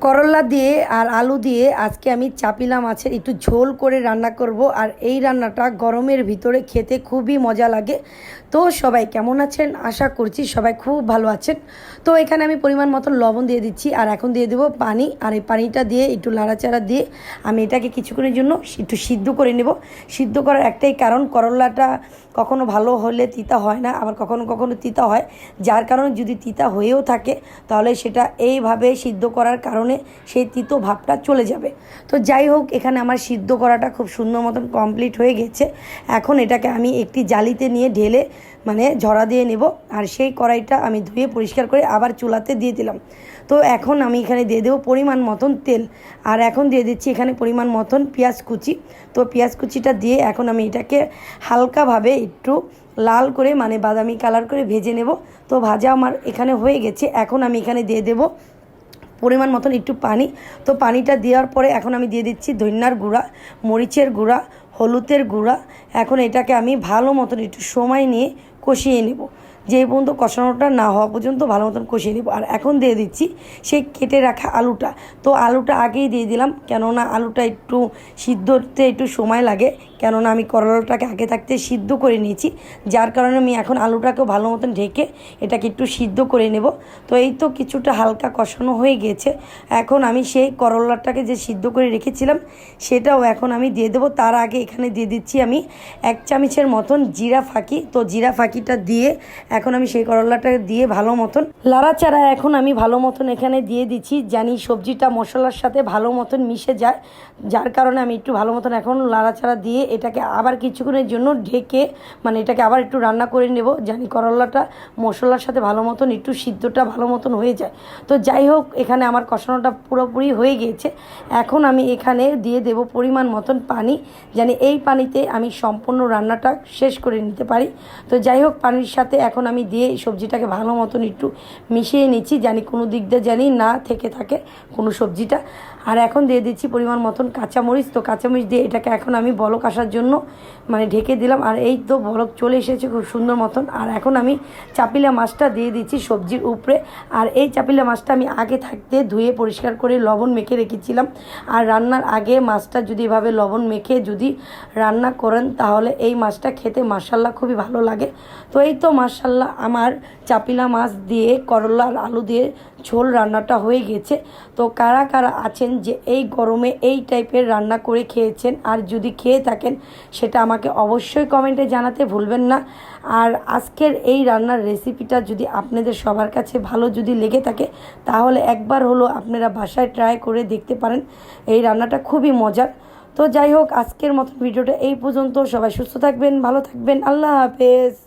করলা দিয়ে আর আলু দিয়ে আজকে আমি চাপিলা মাছের একটু ঝোল করে রান্না করব। আর এই রান্নাটা গরমের ভিতরে খেতে খুবই মজা লাগে। তো সবাই কেমন আছেন? আশা করছি সবাই খুব ভালো আছেন। তো এখানে আমি পরিমাণ মতন লবণ দিয়ে দিচ্ছি, আর এখন দিয়ে দেবো পানি। আর এই পানিটা দিয়ে একটু নাড়াচাড়া দিয়ে আমি এটাকে কিছুক্ষণের জন্য একটু সিদ্ধ করে নেব। সিদ্ধ করার একটাই কারণ, করলাটা কখনো ভালো হলে তিতা হয় না, আবার কখনো কখনো তিতা হয়। যার কারণে যদি তিতা হয়েও থাকে তাহলে সেটা এইভাবে সিদ্ধ করার কারণে সেই তিতো ভাবটা চলে যাবে। তো যাই হোক, এখানে আমার সিদ্ধ করাটা খুব সুন্দর মতন কমপ্লিট হয়ে গেছে। এখন এটাকে আমি একটি জালিতে নিয়ে ঢেলে ঝরা দিয়ে নেব। আর সেই কড়াইটা আমি ধুয়ে পরিষ্কার করে আবার চুলাতে দিয়ে দিলাম। তো এখন আমি এখানে দিয়ে দেবো পরিমাণ মতন তেল, আর এখন দিয়ে দিচ্ছি এখানে পরিমাণ মতন পেঁয়াজ কুচি। তো পেঁয়াজ কুচিটা দিয়ে এখন আমি এটাকে হালকাভাবে একটু লাল করে বাদামি কালার করে ভেজে নেব। তো ভাজা আমার এখানে হয়ে গেছে। এখন আমি এখানে দিয়ে দেব পরিমাণ মতন একটু পানি। তো পানিটা দেওয়ার পরে এখন আমি দিয়ে দিচ্ছি ধনিয়ার গুঁড়া, মরিচের গুঁড়া, হলুদের গুঁড়া। এখন এটাকে আমি ভালো মতন একটু সময় নিয়ে কষিয়ে নেব, যে পর্যন্ত কষানোটা না হওয়া পর্যন্ত ভালো মতন কষিয়ে নেব। আর এখন দিয়ে দিচ্ছি সেই কেটে রাখা আলুটা। তো আলুটা আগেই দিয়ে দিলাম, কেননা আলুটা একটু সিদ্ধ হতে একটু সময় লাগে, কেননা আমি করলাটাকে আগে থাকতে সিদ্ধ করে নিয়েছি। যার কারণে আমি এখন আলুটাকেও ভালো মতন ঢেকে এটাকে একটু সিদ্ধ করে নেব। তো এই তো কিছুটা হালকা কষানো হয়ে গিয়েছে। এখন আমি সেই করলাটাকে যে সিদ্ধ করে রেখেছিলাম সেটাও এখন আমি দিয়ে দেবো। তার আগে এখানে দিয়ে দিচ্ছি আমি 1 চামচের মতন জিরা ফাঁকি। তো জিরা ফাঁকিটা দিয়ে এখন আমি সেই করলাটা দিয়ে ভালো মতন লাড়াচাড়া এখন আমি ভালো মতন এখানে দিয়ে দিচ্ছি, জানি সবজিটা মশলার সাথে ভালো মতন মিশে যায়। যার কারণে আমি একটু ভালো মতন এখন লাড়াচাড়া দিয়ে এটাকে আবার কিছুক্ষণের জন্য ঢেকে এটাকে আবার একটু রান্না করে নেব, জানি করলাটা মশলার সাথে ভালো মতন একটু সিদ্ধটা ভালো মতন হয়ে যায়। তো যাই হোক, এখানে আমার কষানোটা পুরোপুরি হয়ে গিয়েছে। এখন আমি এখানে দিয়ে দেব পরিমাণ মতন পানি, জানি এই পানিতে আমি সম্পূর্ণ রান্নাটা শেষ করে নিতে পারি। তো যাই হোক, পানির সাথে এখন আমি দিয়ে এই সবজিটাকে ভালো মতন একটু মিশিয়ে নিচ্ছি, জানি কোনো দিক দিয়ে জানি না থেকে থাকে কোনো সবজিটা। আর এখন দিয়ে দিচ্ছি পরিমাণ মতন কাঁচামরিচ। তো কাঁচামরিচ দিয়ে এটাকে এখন আমি বলক আসার জন্য ঢেকে দিলাম। আর এই তো বলক চলে এসেছে খুব সুন্দর মতন। আর এখন আমি চাপিলা মাছটা দিয়ে দিচ্ছি সবজির উপরে। আর এই চাপিলা মাছটা আমি আগে থাকতে ধুয়ে পরিষ্কার করে লবণ মেখে রেখেছিলাম। আর রান্নার আগে মাছটা যদি এভাবে লবণ মেখে যদি রান্না করেন তাহলে এই মাছটা খেতে মাশাআল্লাহ খুবই ভালো লাগে। তো এই তো মাশাআল্লাহ আমার চাপিলা মাছ দিয়ে করলা আর আলু দিয়ে ঝোল রান্নাটা হয়ে গেছে। তো কারা কারা আছেন যে এই গরমে এই টাইপের রান্না করে খেয়েছেন, আর যদি খেয়ে থাকেন সেটা আমাকে অবশ্যই কমেন্টে জানাতে ভুলবেন না। আর আজকের এই রান্নার রেসিপিটা যদি আপনাদের সবার কাছে ভালো যদি লেগে থাকে তাহলে একবার হলো আপনারা বাসায় ট্রাই করে দেখতে পারেন। এই রান্নাটা খুবই মজার। তো যাই হোক, আজকের মতো ভিডিওটা এই পর্যন্ত। সবাই সুস্থ থাকবেন, ভালো থাকবেন, আল্লাহ হাফেজ।